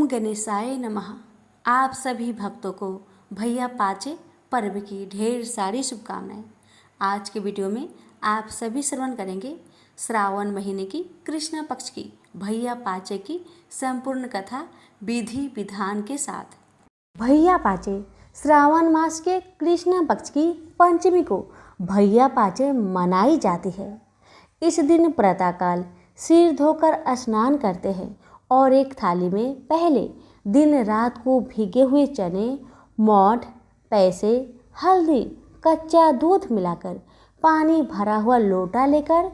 गणेशाय नमः। आप सभी भक्तों को भैया पाचे पर्व की ढेर सारी शुभकामनाएं। आज के वीडियो में आप सभी श्रवण करेंगे श्रावण महीने की कृष्ण पक्ष की भैया पाचे की संपूर्ण कथा विधि विधान के साथ। भैया पाचे श्रावण मास के कृष्ण पक्ष की पंचमी को भैया पाचे मनाई जाती है। इस दिन प्रातःकाल सिर धोकर स्नान करते हैं और एक थाली में पहले दिन रात को भीगे हुए चने, मोठ, पैसे, हल्दी, कच्चा दूध मिलाकर पानी भरा हुआ लोटा लेकर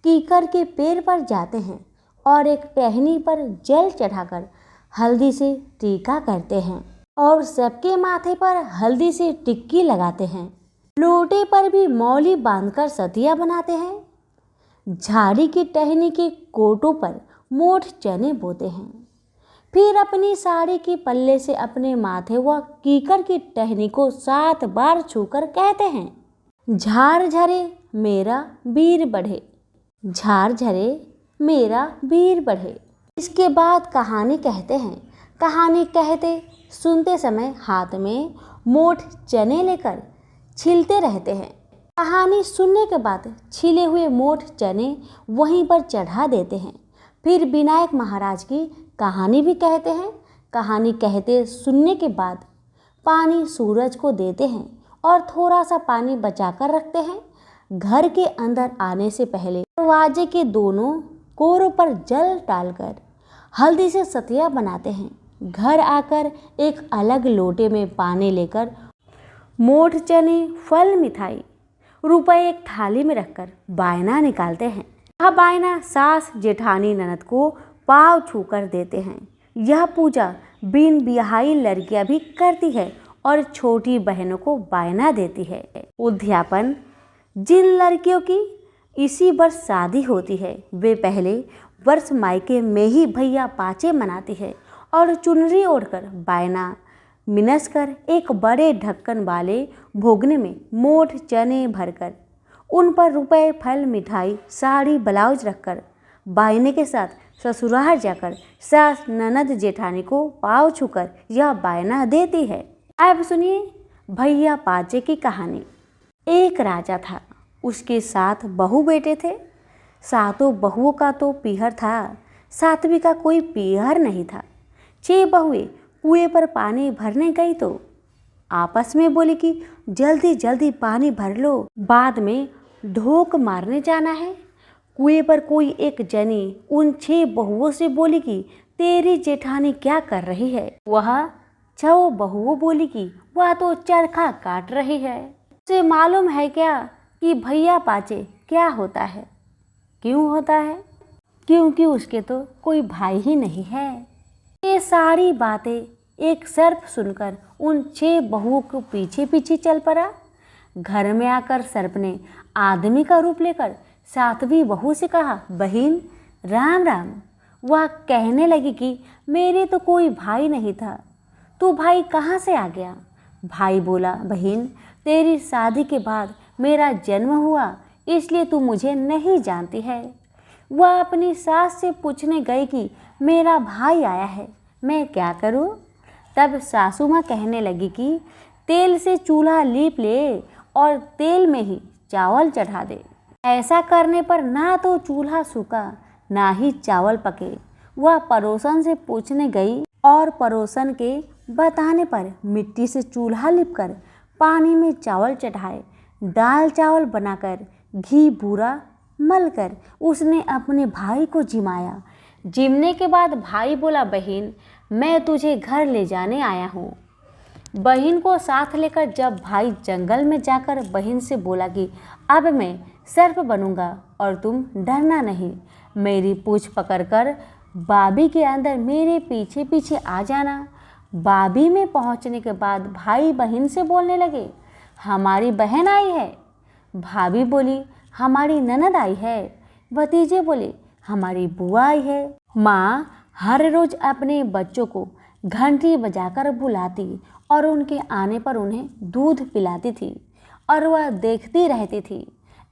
कीकर के पेड़ पर जाते हैं और एक टहनी पर जल चढ़ाकर हल्दी से टीका करते हैं और सबके माथे पर हल्दी से टिक्की लगाते हैं। लोटे पर भी मौली बांधकर सतिया बनाते हैं। झाड़ी की टहनी के कोटों पर मोठ चने बोते हैं। फिर अपनी साड़ी की पल्ले से अपने माथे व कीकर की टहनी को 7 बार छूकर कहते हैं, झार झरे मेरा वीर बढ़े, झार झरे मेरा वीर बढ़े। इसके बाद कहानी कहते हैं। कहानी कहते सुनते समय हाथ में मोठ चने लेकर छीलते रहते हैं। कहानी सुनने के बाद छीले हुए मोठ चने वहीं पर चढ़ा देते हैं। फिर विनायक महाराज की कहानी भी कहते हैं। कहानी कहते सुनने के बाद पानी सूरज को देते हैं और थोड़ा सा पानी बचाकर रखते हैं। घर के अंदर आने से पहले दरवाजे के दोनों कोरों पर जल डालकर हल्दी से सतिया बनाते हैं। घर आकर एक अलग लोटे में पानी लेकर मोठ चने, फल, मिठाई, रुपए एक थाली में रखकर बायना निकालते हैं। यह बायना सास, जेठानी, ननद को पाँव छूकर देते हैं। यह पूजा बिन बियाही लड़कियां भी करती है और छोटी बहनों को बायना देती है। उद्यापन जिन लड़कियों की इसी वर्ष शादी होती है वे पहले वर्ष मायके में ही भैया पाचे मनाती है और चुनरी ओढ़कर बायना मिनस कर एक बड़े ढक्कन वाले भोगने में मोठ चने भरकर उन पर रुपए, फल, मिठाई, साड़ी, ब्लाउज रखकर बायने के साथ ससुराल जाकर सास, ननद, जेठानी को पाँव छूकर यह बायना देती है। अब सुनिए भैया पाचे की कहानी। एक राजा था, उसके 7 बहू बेटे थे। 7 बहुओं का तो पीहर था, 7वीं का कोई पीहर नहीं था। 6 बहुएं कुएं पर पानी भरने गई तो आपस में बोली कि जल्दी जल्दी पानी भर लो, बाद में ढोक मारने जाना है। कुएं पर कोई एक जनी उन 6 बहुओं से बोली कि तेरी जेठानी क्या कर रही है। वह 6 बहुओं बोली कि वह तो चरखा काट रही है। उसे मालूम है क्या कि भैया पाचे क्या होता है? क्यों होता है? क्योंकि उसके तो कोई भाई ही नहीं है। ये सारी बातें एक सर्प सुनकर उन 6 बहुओं को पीछे पीछे चल पड़ा। घर में आकर सर्प ने आदमी का रूप लेकर 7वीं बहू से कहा, बहन राम राम। वह कहने लगी कि मेरे तो कोई भाई नहीं था, तू भाई कहाँ से आ गया? भाई बोला, बहन तेरी शादी के बाद मेरा जन्म हुआ इसलिए तू मुझे नहीं जानती है। वह अपनी सास से पूछने गई कि मेरा भाई आया है, मैं क्या करूं? तब सासू माँ कहने लगी कि तेल से चूल्हा लीप ले और तेल में ही चावल चढ़ा दे। ऐसा करने पर ना तो चूल्हा सूखा ना ही चावल पके। वह पड़ोसन से पूछने गई और पड़ोसन के बताने पर मिट्टी से चूल्हा लिपकर पानी में चावल चढ़ाए, दाल चावल बनाकर घी बूरा मलकर उसने अपने भाई को जिमाया। जिमने के बाद भाई बोला, बहन मैं तुझे घर ले जाने आया हूँ। बहन को साथ लेकर जब भाई जंगल में जाकर बहन से बोला कि अब मैं सर्प बनूंगा और तुम डरना नहीं, मेरी पूंछ पकड़कर बाबी के अंदर मेरे पीछे पीछे आ जाना। बाबी में पहुंचने के बाद भाई बहन से बोलने लगे, हमारी बहन आई है। भाभी बोली, हमारी ननद आई है। भतीजे बोले, हमारी बुआ आई है। माँ हर रोज अपने बच्चों को घंटी बजाकर बुलाती और उनके आने पर उन्हें दूध पिलाती थी और वह देखती रहती थी।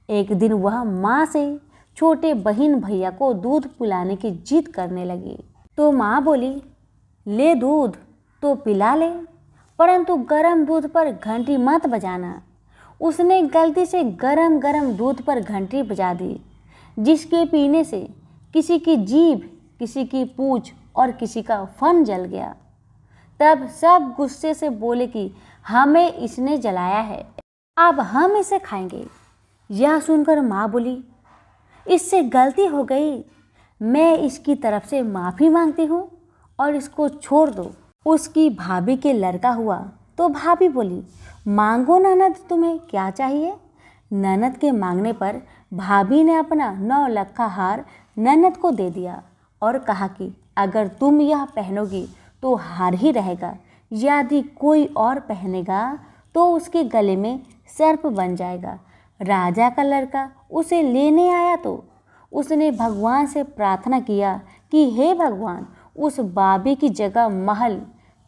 एक दिन वह माँ से छोटे बहन भैया को दूध पिलाने की जिद करने लगी तो माँ बोली, ले दूध तो पिला ले, परंतु गरम दूध पर घंटी मत बजाना। उसने गलती से गरम गरम दूध पर घंटी बजा दी, जिसके पीने से किसी की जीभ, किसी की पूंछ और किसी का फन जल गया। तब सब गुस्से से बोले कि हमें इसने जलाया है, अब हम इसे खाएंगे। यह सुनकर माँ बोली, इससे गलती हो गई, मैं इसकी तरफ से माफ़ी मांगती हूँ और इसको छोड़ दो। उसकी भाभी के लड़का हुआ तो भाभी बोली, मांगो ननद, तुम्हें क्या चाहिए। ननद के मांगने पर भाभी ने अपना 9 लक्खा हार ननद को दे दिया और कहा कि अगर तुम यह पहनोगी तो हार ही रहेगा, यदि कोई और पहनेगा तो उसके गले में सर्प बन जाएगा। राजा का लड़का उसे लेने आया तो उसने भगवान से प्रार्थना किया कि हे भगवान, उस बाबे की जगह महल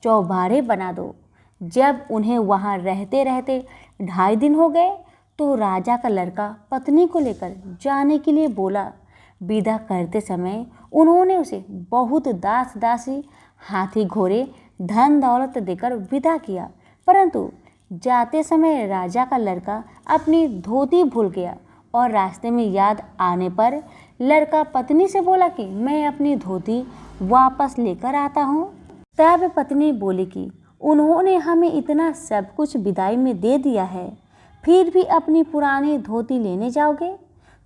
चौबारे बना दो। जब उन्हें वहाँ रहते रहते 2.5 दिन हो गए तो राजा का लड़का पत्नी को लेकर जाने के लिए बोला। विदा करते समय उन्होंने उसे बहुत दास दासी, हाथी घोड़े, धन दौलत देकर विदा किया, परंतु जाते समय राजा का लड़का अपनी धोती भूल गया और रास्ते में याद आने पर लड़का पत्नी से बोला कि मैं अपनी धोती वापस लेकर आता हूँ। तब पत्नी बोली कि उन्होंने हमें इतना सब कुछ विदाई में दे दिया है, फिर भी अपनी पुरानी धोती लेने जाओगे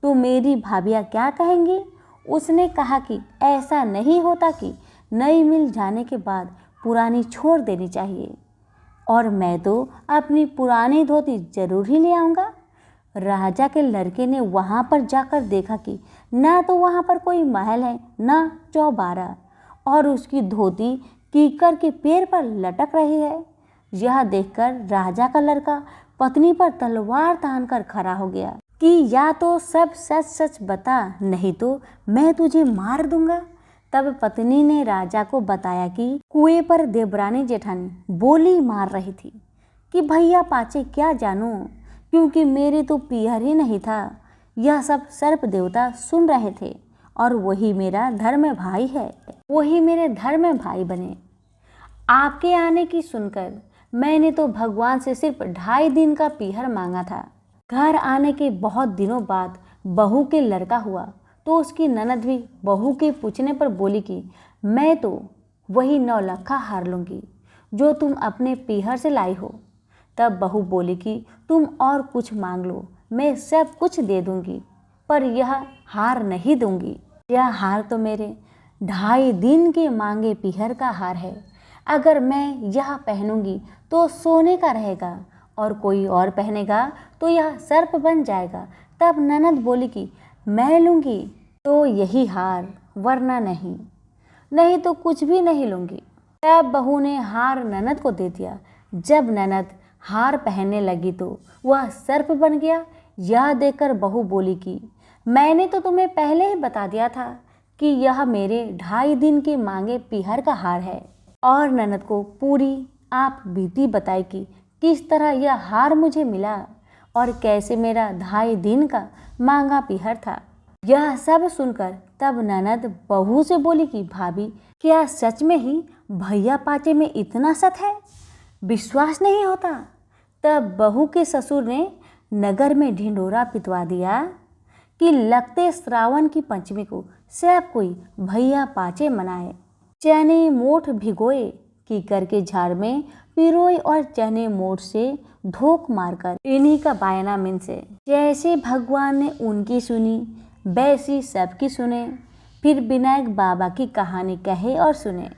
तो मेरी भाभियाँ क्या कहेंगी। उसने कहा कि ऐसा नहीं होता कि नई मिल जाने के बाद पुरानी छोड़ देनी चाहिए, और मैं तो अपनी पुरानी धोती जरूर ही ले आऊँगा। राजा के लड़के ने वहाँ पर जाकर देखा कि ना तो वहाँ पर कोई महल है, ना चौबारा, और उसकी धोती कीकर के पेड़ पर लटक रही है। यह देखकर राजा का लड़का पत्नी पर तलवार तानकर खड़ा हो गया कि या तो सब सच सच बता, नहीं तो मैं तुझे मार दूंगा। तब पत्नी ने राजा को बताया कि कुएं पर देवरानी जेठानी बोली मार रही थी कि भैया पाचे क्या जानूं, क्योंकि मेरे तो पीहर ही नहीं था। यह सब सर्प देवता सुन रहे थे और वही मेरा धर्म भाई है, वही मेरे धर्म भाई बने। आपके आने की सुनकर मैंने तो भगवान से सिर्फ 2.5 दिन का पीहर मांगा था। घर आने के बहुत दिनों बाद बहू के लड़का हुआ तो उसकी ननद भी बहू के पूछने पर बोली कि मैं तो वही 9 लक्खा हार लूँगी जो तुम अपने पीहर से लाई हो। तब बहू बोली कि तुम और कुछ मांग लो, मैं सब कुछ दे दूँगी, पर यह हार नहीं दूँगी। यह हार तो मेरे 2.5 दिन के मांगे पीहर का हार है। अगर मैं यह पहनूंगी तो सोने का रहेगा और कोई और पहनेगा तो यह सर्प बन जाएगा। तब ननद बोली कि मैं लूँगी तो यही हार, वरना नहीं, नहीं तो कुछ भी नहीं लूँगी। तब बहू ने हार ननद को दे दिया। जब ननद हार पहनने लगी तो वह सर्प बन गया। यह देखकर बहू बोली कि मैंने तो तुम्हें पहले ही बता दिया था कि यह मेरे 2.5 दिन के मांगे पीहर का हार है। और ननद को पूरी आप बीती बताई कि किस तरह यह हार मुझे मिला और कैसे मेरा 2.5 दिन का मांगा पीहर था। यह सब सुनकर तब ननद बहू से बोली कि भाभी, क्या सच में ही भैया पाचे में इतना सत है, विश्वास नहीं होता। तब बहू के ससुर ने नगर में ढिंढोरा पिटवा दिया कि लगते श्रावण की पंचमी को सब कोई भैया पाचे मनाए। चने मोठ भिगोए, कीकर के झाड़ में पिरोए और चने मोठ से धोख मारकर इन्हीं का बायना मिन से। जैसे भगवान ने उनकी सुनी वैसी सबकी सुने। फिर विनायक बाबा की कहानी कहे और सुने।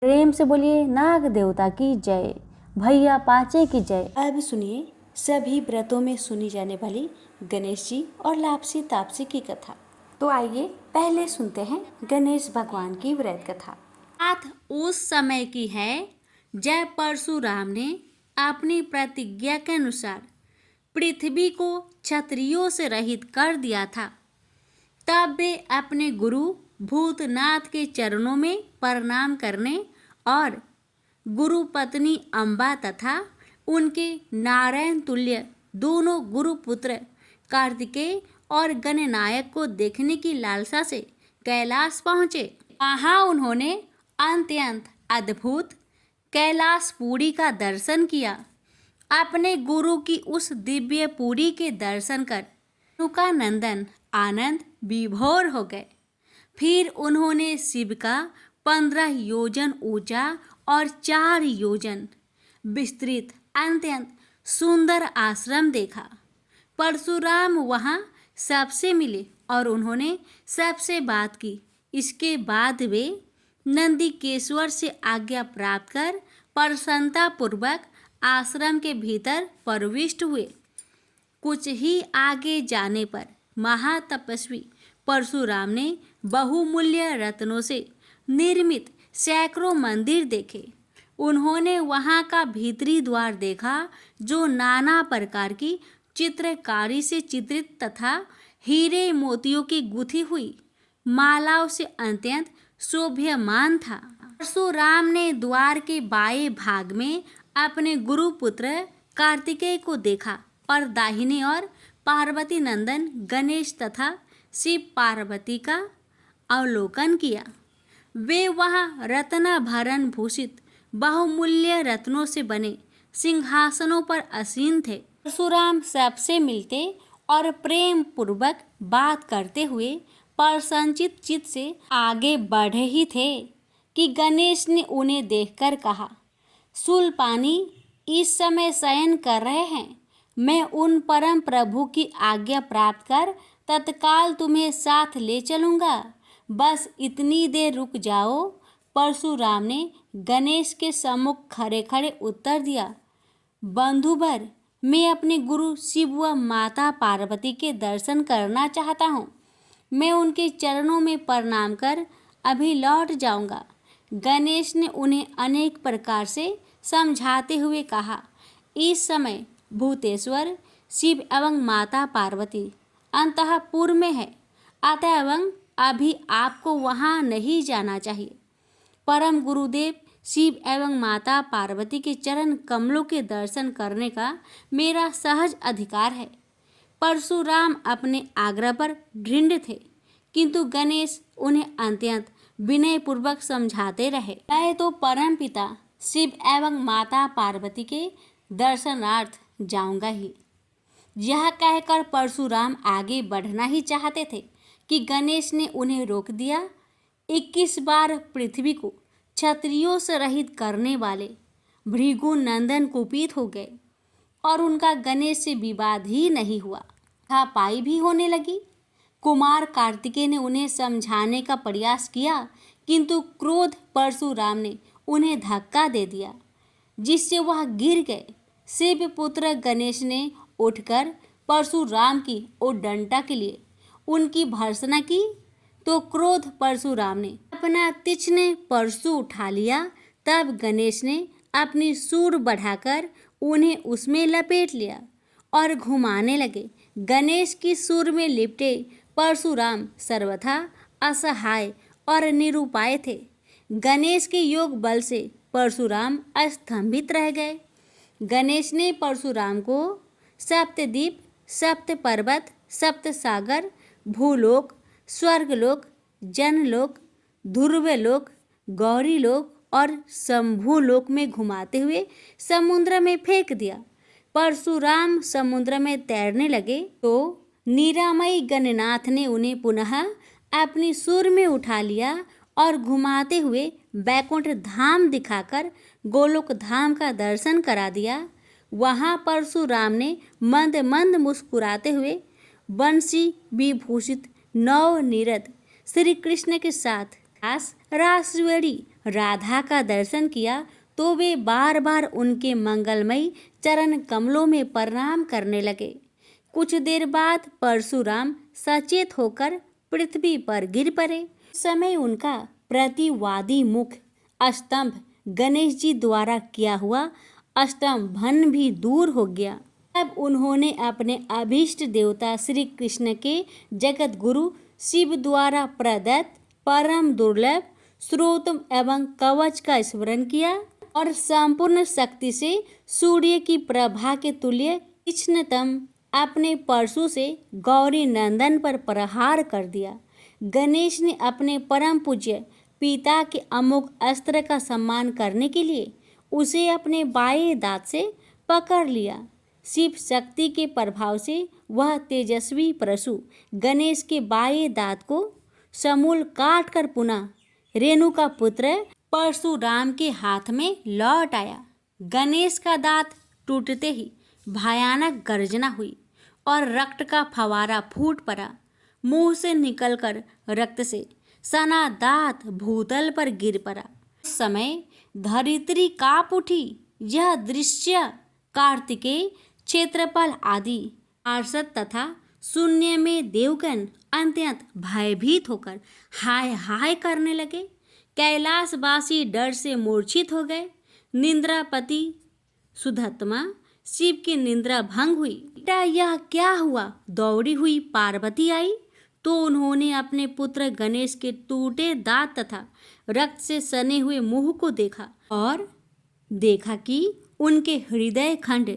प्रेम से बोलिए नाग देवता की जय, भैया पाचे की जय। अब सुनिए सभी व्रतों में सुनी जाने वाली गणेश जी और लापसी तापसी की कथा। तो आइए पहले सुनते हैं गणेश भगवान की व्रत कथा। बात उस समय की है जब परशुराम ने अपनी प्रतिज्ञा के अनुसार पृथ्वी को क्षत्रियों से रहित कर दिया था। तब वे अपने गुरु भूतनाथ के चरणों में प्रणाम करने और गुरु पत्नी अम्बा तथा उनके नारायण तुल्य दोनों गुरुपुत्र कार्तिकेय और गणनायक को देखने की लालसा से कैलाश पहुँचे। वहाँ उन्होंने अत्यंत अद्भुत कैलाशपुरी का दर्शन किया। अपने गुरु की उस दिव्य पुरी के दर्शन कर रेणुकानंदन आनंद विभोर हो गए। फिर उन्होंने शिव का 15 योजन ऊंचा और 4 योजन विस्तृत अत्यंत सुंदर आश्रम देखा। परशुराम वहाँ सबसे मिले और उन्होंने सबसे बात की। इसके बाद वे नंदीकेश्वर से आज्ञा प्राप्त कर प्रसन्नतापूर्वक आश्रम के भीतर प्रविष्ट हुए। कुछ ही आगे जाने पर महातपस्वी परशुराम ने बहुमूल्य रत्नों से निर्मित सैकड़ों मंदिर देखे। उन्होंने वहाँ का भीतरी द्वार देखा जो नाना प्रकार की चित्रकारी से चित्रित तथा हीरे मोतियों की गुथी हुई मालाओं से अत्यंत शोभ्यमान था। परशुराम ने द्वार के बाएं भाग में अपने गुरुपुत्र कार्तिकेय को देखा और दाहिने ओर पार्वती नंदन गणेश तथा शिव पार्वती का अवलोकन किया। वे वहाँ रत्नाभरण भूषित बहुमूल्य रत्नों से बने सिंहासनों पर आसीन थे। परशुराम सबसे मिलते और प्रेम पूर्वक बात करते हुए प्रसन्नचित चित्त से आगे बढ़े ही थे कि गणेश ने उन्हें देखकर कहा, शूलपाणी इस समय शयन कर रहे हैं। मैं उन परम प्रभु की आज्ञा प्राप्त कर तत्काल तुम्हें साथ ले चलूँगा। बस इतनी देर रुक जाओ। परशुराम ने गणेश के सम्मुख खड़े खड़े उत्तर दिया, बंधुवर, मैं अपने गुरु शिव व माता पार्वती के दर्शन करना चाहता हूँ। मैं उनके चरणों में प्रणाम कर अभी लौट जाऊँगा। गणेश ने उन्हें अनेक प्रकार से समझाते हुए कहा, इस समय भूतेश्वर शिव एवं माता पार्वती अंतःपुर में है, अतएव अभी आपको वहाँ नहीं जाना चाहिए। परम गुरुदेव शिव एवं माता पार्वती के चरण कमलों के दर्शन करने का मेरा सहज अधिकार है। परशुराम अपने आग्रह पर दृढ़ थे, किंतु गणेश उन्हें अत्यंत विनयपूर्वक समझाते रहे। मैं तो परम पिता शिव एवं माता पार्वती के दर्शनार्थ जाऊंगा ही। यह कहकर परशुराम आगे बढ़ना ही चाहते थे कि गणेश ने उन्हें रोक दिया। 21 बार पृथ्वी को क्षत्रियों से रहित करने वाले भृगु नंदन कुपित हो गए और उनका गणेश से विवाद ही नहीं हुआ, हाथापाई भी होने लगी। कुमार कार्तिकेय ने उन्हें समझाने का प्रयास किया, किंतु क्रोध परशुराम ने उन्हें धक्का दे दिया, जिससे वह गिर गए। शिवपुत्र गणेश ने उठकर परशुराम की ओर डंडा के लिए उनकी भर्त्सना की, तो क्रोध परशुराम ने अपना तीक्ष्ण परशु उठा लिया। तब गणेश ने अपनी सूंड बढ़ाकर उन्हें उसमें लपेट लिया और घुमाने लगे। गणेश की सूंड में लिपटे परशुराम सर्वथा असहाय और निरुपाय थे। गणेश के योग बल से परशुराम स्तंभित रह गए। गणेश ने परशुराम को सप्तद्वीप, सप्त पर्वत, सप्त सागर, भूलोक, स्वर्गलोक, जनलोक, ध्रुवलोक, गौरीलोक और शंभुलोक में घुमाते हुए समुद्र में फेंक दिया। परशुराम समुद्र में तैरने लगे तो निरामयी गणनाथ ने उन्हें पुनः अपनी सूंड में उठा लिया और घुमाते हुए बैकुंठ धाम दिखाकर गोलोक धाम का दर्शन करा दिया। वहाँ परशुराम ने मंद मंद मुस्कुराते हुए बंसी विभूषित नवनीरद श्री कृष्ण के साथ रासवेणी राधा का दर्शन किया, तो वे बार बार उनके मंगलमयी चरण कमलों में प्रणाम करने लगे। कुछ देर बाद परशुराम सचेत होकर पृथ्वी पर गिर पड़े। उस समय उनका प्रतिवादी मुख स्तंभ गणेश जी द्वारा किया हुआ स्तंभन भी दूर हो गया। तब उन्होंने अपने अभीष्ट देवता श्री कृष्ण के जगत गुरु शिव द्वारा प्रदत्त परम दुर्लभ स्रोत एवं कवच का स्मरण किया और संपूर्ण शक्ति से सूर्य की प्रभा के तुल्य तीक्ष्णतम अपने परशु से गौरी नंदन पर प्रहार कर दिया। गणेश ने अपने परम पूज्य पिता के अमोघ अस्त्र का सम्मान करने के लिए उसे अपने बाएं दांत से पकड़ लिया। शिव शक्ति के प्रभाव से वह तेजस्वी परशु गणेश के बाएं दांत को समूल काट कर पुनः रेणु का पुत्र परशुराम के हाथ में लौट आया। गणेश का दांत टूटते ही भयानक गर्जना हुई और रक्त का फवारा फूट पड़ा। मुंह से निकलकर रक्त से सना दांत भूतल पर गिर पड़ा। उस समय धरित्री कांप उठी। यह दृश्य कार्तिकेय, क्षेत्रपाल आदि पार्षद तथा शून्य में देवगण अत्यंत भयभीत होकर हाय हाय करने लगे। कैलाशवासी डर से मूर्छित हो गए। निंद्रापति सुधत्मा शिव की निंद्रा भंग हुई। बेटा यह क्या हुआ? दौड़ी हुई पार्वती आई तो उन्होंने अपने पुत्र गणेश के टूटे दांत तथा रक्त से सने हुए मुंह को देखा और देखा कि उनके हृदय खंड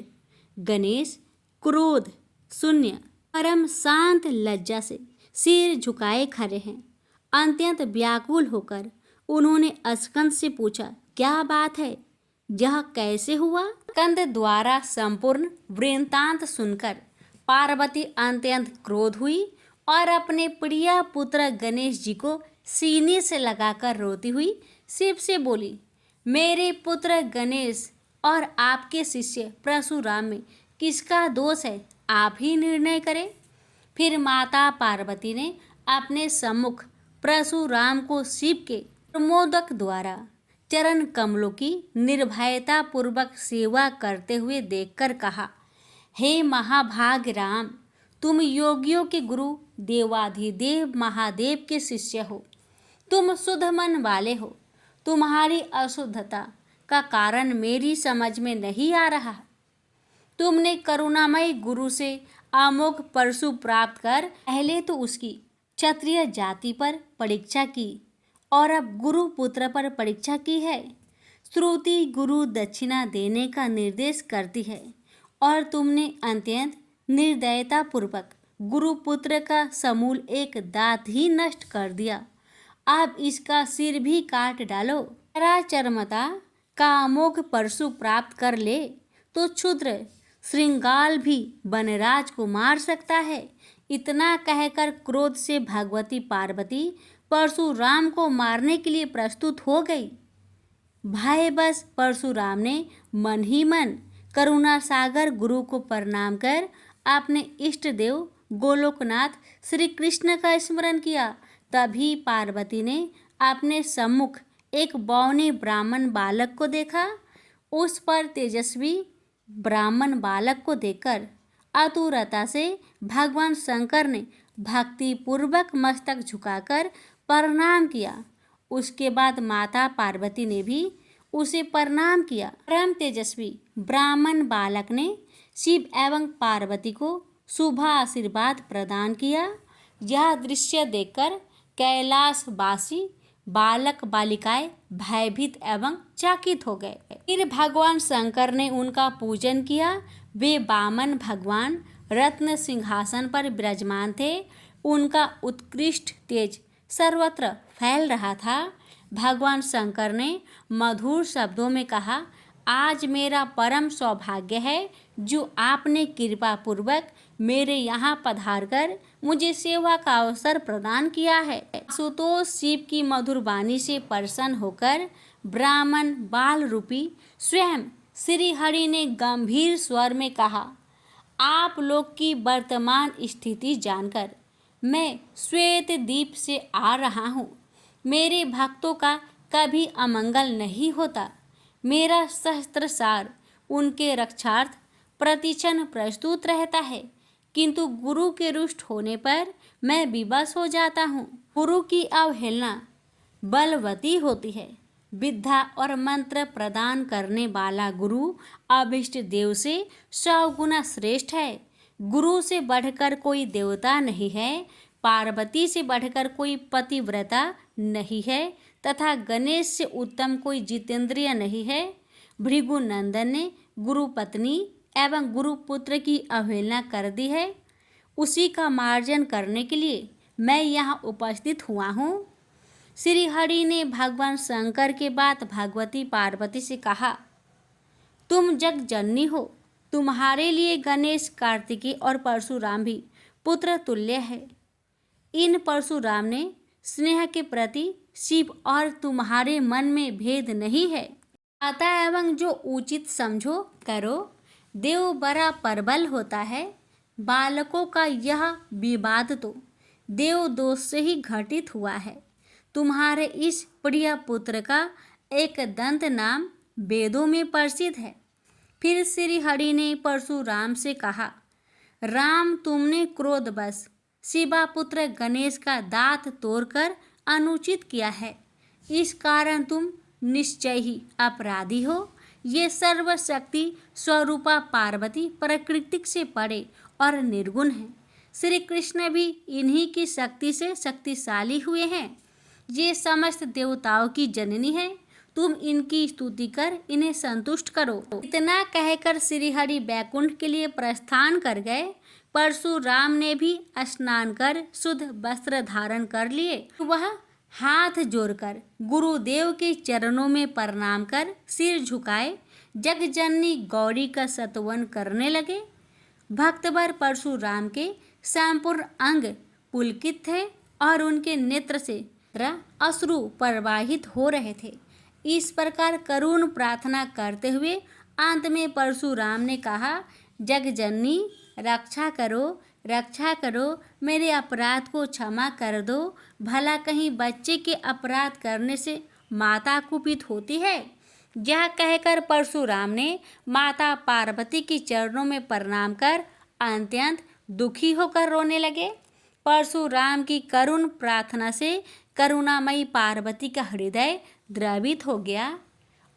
गणेश क्रोध शून्य परम शांत लज्जा से सिर झुकाए खड़े हैं। अत्यंत व्याकुल होकर उन्होंने स्कंद से पूछा, क्या बात है? यह कैसे हुआ? स्कंद द्वारा संपूर्ण वृत्तांत सुनकर पार्वती अत्यंत क्रोध हुई और अपने प्रिय पुत्र गणेश जी को सीने से लगाकर रोती हुई शिव से बोली, मेरे पुत्र गणेश और आपके शिष्य परशुराम में किसका दोष है? आप ही निर्णय करें। फिर माता पार्वती ने अपने सम्मुख परशुराम को शिव के प्रमोदक द्वारा चरण कमलों की निर्भयता पूर्वक सेवा करते हुए देखकर कहा, हे महाभाग राम, तुम योगियों के गुरु देवाधिदेव महादेव के शिष्य हो। तुम शुद्ध मन वाले हो। तुम्हारी अशुद्धता का कारण मेरी समझ में नहीं आ रहा। तुमने करुणामय गुरु से अमोघ परशु प्राप्त कर पहले तो उसकी क्षत्रिय जाति पर परीक्षा की और अब गुरु पुत्र पर परीक्षा की है। श्रुति गुरु दक्षिणा देने का निर्देश करती है और तुमने अत्यंत निर्दयता पूर्वक गुरु पुत्र का समूल एक दांत ही नष्ट कर दिया। अब इसका सिर भी काट डालो। चरमता का अमोघ परशु प्राप्त कर ले तो क्षुद्र श्रृंगाल भी वनराज को मार सकता है। इतना कहकर क्रोध से भगवती पार्वती परशुराम को मारने के लिए प्रस्तुत हो गई। भयवश परशुराम ने मन ही मन करुणा सागर गुरु को प्रणाम कर अपने इष्ट देव गोलोकनाथ श्री कृष्ण का स्मरण किया। तभी पार्वती ने अपने सम्मुख एक बौने ब्राह्मण बालक को देखा। उस पर तेजस्वी ब्राह्मण बालक को देखकर आतुरता से भगवान शंकर ने भक्ति पूर्वक मस्तक झुकाकर प्रणाम किया। उसके बाद माता पार्वती ने भी उसे प्रणाम किया। परम तेजस्वी ब्राह्मण बालक ने शिव एवं पार्वती को शुभ आशीर्वाद प्रदान किया। यह दृश्य देखकर कैलाशवासी बालक बालिकाएं भयभीत एवं चकित हो गए। फिर भगवान शंकर ने उनका पूजन किया। वे वामन भगवान रत्न सिंहासन पर विराजमान थे। उनका उत्कृष्ट तेज सर्वत्र फैल रहा था। भगवान शंकर ने मधुर शब्दों में कहा, आज मेरा परम सौभाग्य है जो आपने कृपा पूर्वक मेरे यहाँ पधारकर मुझे सेवा का अवसर प्रदान किया है। आशुतोष शिव की मधुर वाणी से प्रसन्न होकर ब्राह्मण बाल रूपी स्वयं श्री हरि ने गंभीर स्वर में कहा, आप लोग की वर्तमान स्थिति जानकर मैं श्वेत द्वीप से आ रहा हूँ। मेरे भक्तों का कभी अमंगल नहीं होता। मेरा सहस्त्रसार उनके रक्षार्थ प्रतिक्षण प्रस्तुत रहता है, किंतु गुरु के रुष्ट होने पर मैं विवश हो जाता हूँ। गुरु की अवहेलना बलवती होती है। विद्या और मंत्र प्रदान करने वाला गुरु अभिष्ट देव से 100 गुना श्रेष्ठ है। गुरु से बढ़कर कोई देवता नहीं है, पार्वती से बढ़कर कोई पतिव्रता नहीं है तथा गणेश से उत्तम कोई जितेंद्रिय नहीं है। भृगु नंदन ने गुरु पत्नी एवं गुरु पुत्र की अवहेलना कर दी है। उसी का मार्जन करने के लिए मैं यहाँ उपस्थित हुआ हूँ। श्री हरि ने भगवान शंकर के बाद भगवती पार्वती से कहा, तुम जग जननी हो, तुम्हारे लिए गणेश, कार्तिकेय और परशुराम भी पुत्र तुल्य है। इन परशुराम ने स्नेह के प्रति शिव और तुम्हारे मन में भेद नहीं है। अतः एवं जो उचित समझो करो। देव बड़ा प्रबल होता है। बालकों का यह विवाद तो देव दोष से ही घटित हुआ है। तुम्हारे इस प्रिय पुत्र का एक दंत नाम वेदों में प्रसिद्ध है। फिर श्री हरि ने परशुराम से कहा, राम, तुमने क्रोधवश शिवा पुत्र गणेश का दांत तोड़कर अनुचित किया है। इस कारण तुम निश्चय ही अपराधी हो। ये सर्वशक्ति स्वरूपा पार्वती प्रकृति से परे और निर्गुण है। श्री कृष्ण भी इन्हीं की शक्ति से शक्तिशाली हुए हैं। ये समस्त देवताओं की जननी है। तुम इनकी स्तुति कर इन्हें संतुष्ट करो। इतना कहकर श्री हरि बैकुंठ के लिए प्रस्थान कर गए। परशुराम ने भी स्नान कर शुद्ध वस्त्र धारण कर लिए। वह हाथ जोड़कर गुरुदेव के चरणों में प्रणाम कर सिर झुकाए जगजननी गौरी का स्तवन करने लगे। भक्तवर परशुराम के संपूर्ण अंग पुलकित थे और उनके नेत्र से अश्रु प्रवाहित हो रहे थे। इस प्रकार करुण प्रार्थना करते हुए अंत में परशुराम ने कहा, जगजननी, रक्षा करो, रक्षा करो, मेरे अपराध को क्षमा कर दो। भला कहीं बच्चे के अपराध करने से माता कुपित होती है। यह कहकर परशुराम ने माता पार्वती के चरणों में प्रणाम कर अत्यंत दुखी होकर रोने लगे। परशुराम की करुण प्रार्थना से करुणामयी पार्वती का हृदय द्रवित हो गया।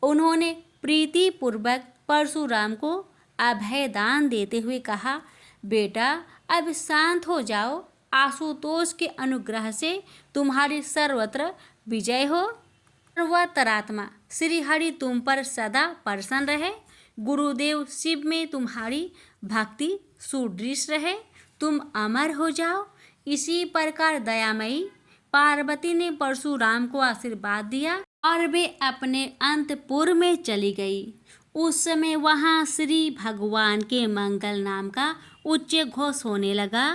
उन्होंने प्रीतिपूर्वक परशुराम को अभय दान देते हुए कहा, बेटा, अब शांत हो जाओ। आशुतोष के अनुग्रह से तुम्हारी सर्वत्र विजय हो। सर्वतरात्मा श्री हरि तुम पर सदा प्रसन्न रहे। गुरुदेव शिव में तुम्हारी भक्ति सुदृढ़ रहे। तुम अमर हो जाओ। इसी प्रकार दयामयी पार्वती ने परशुराम को आशीर्वाद दिया और वे अपने अंतपुर में चली गई। उस समय वहाँ श्री भगवान के मंगल नाम का उच्च घोष होने लगा।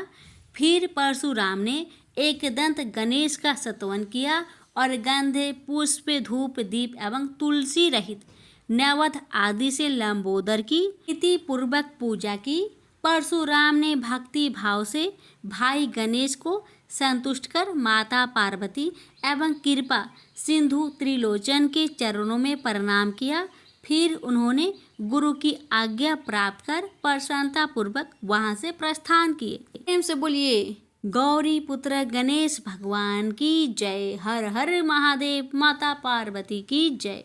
फिर परशुराम ने एकदंत गणेश का स्तवन किया और गंधे, पुष्प, धूप, दीप एवं तुलसी रहित नैवेद्य आदि से लंबोदर की प्रीति पूर्वक पूजा की। परशुराम ने भक्ति भाव से भाई गणेश को संतुष्ट कर माता पार्वती एवं कृपा सिंधु त्रिलोचन के चरणों में प्रणाम किया। फिर उन्होंने गुरु की आज्ञा प्राप्त कर प्रसन्नता पूर्वक वहां से प्रस्थान किए। प्रेम से बोलिए गौरी पुत्र गणेश भगवान की जय। हर हर महादेव। माता पार्वती की जय।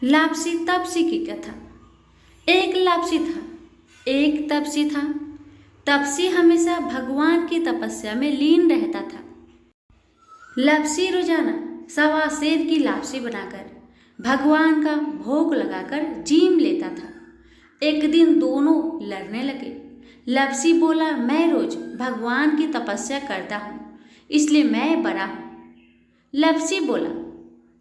लापसी तपसी की कथा। एक लापसी था, एक तपसी था। तपसी हमेशा भगवान की तपस्या में लीन रहता था। लापसी रोजाना सवा सेर की लापसी बनाकर भगवान का भोग लगाकर जीम लेता था। एक दिन दोनों लड़ने लगे। लापसी बोला, मैं रोज भगवान की तपस्या करता हूँ, इसलिए मैं बड़ा हूँ। लापसी बोला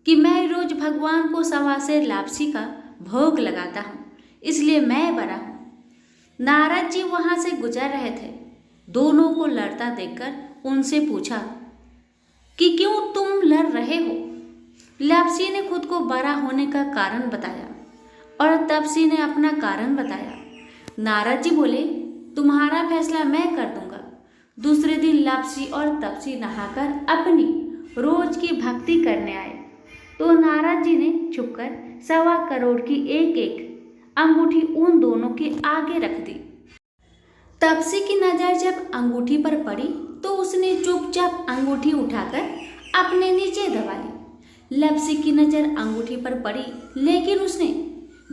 कि मैं रोज भगवान को सवा सेर लापसी का भोग लगाता हूँ, इसलिए मैं बड़ा हूँ। नारद जी वहाँ से गुजर रहे थे। दोनों को लड़ता देखकर उनसे पूछा कि क्यों तुम लड़ रहे हो। लापसी ने खुद को बड़ा होने का कारण बताया और तपसी ने अपना कारण बताया। नारद जी बोले, तुम्हारा फैसला मैं कर दूंगा। दूसरे दिन लापसी और तपसी नहाकर अपनी रोज की भक्ति करने आए तो नारद जी ने छुपकर 1.25 करोड़ की एक एक अंगूठी उन दोनों के आगे रख दी। तपसी की नजर जब अंगूठी पर पड़ी तो उसने चुपचाप अंगूठी उठाकर अपने नीचे दबा ली। लापसी की नजर अंगूठी पर पड़ी लेकिन उसने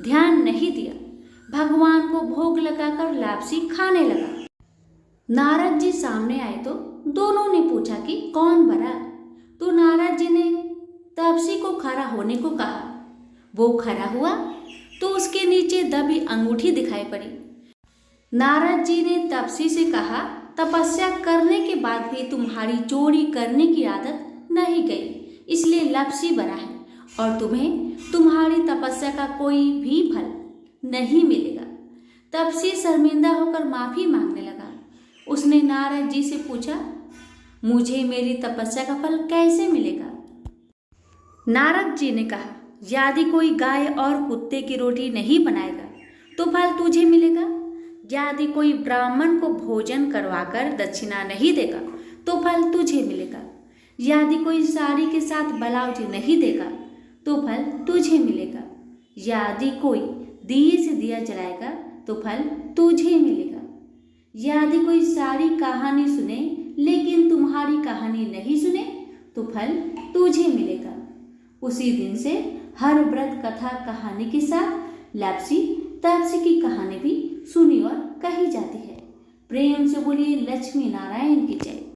ध्यान नहीं दिया। भगवान को भोग लगाकर लापसी खाने लगा। नारद जी सामने आए तो दोनों ने पूछा कि कौन बड़ा। तो नारद जी ने तपसी को खड़ा होने को कहा। वो खड़ा हुआ तो उसके नीचे दबी अंगूठी दिखाई पड़ी। नारद जी ने तपसी से कहा, तपस्या करने के बाद भी तुम्हारी चोरी करने की आदत नहीं गई, इसलिए लप्सी बना है और तुम्हें तुम्हारी तपस्या का कोई भी फल नहीं मिलेगा। तपसी शर्मिंदा होकर माफी मांगने लगा। उसने नारद जी से पूछा, मुझे मेरी तपस्या का फल कैसे मिलेगा? नारद जी ने कहा, यदि कोई गाय और कुत्ते की रोटी नहीं बनाएगा तो फल तुझे मिलेगा। यदि कोई ब्राह्मण को भोजन करवाकर दक्षिणा नहीं देगा तो फल तुझे मिलेगा। यदि कोई साड़ी के साथ ब्लाउज नहीं देगा तो फल तुझे मिलेगा। यदि कोई दिए से दिया जलाएगा तो फल तुझे मिलेगा। यदि कोई सारी कहानी सुने लेकिन तुम्हारी कहानी नहीं सुने तो फल तुझे मिलेगा। उसी दिन से हर व्रत कथा कहानी के साथ लप्सी तपसी की कहानी भी सुनी और कही जाती है। प्रेम से बोलिए लक्ष्मी नारायण की जय।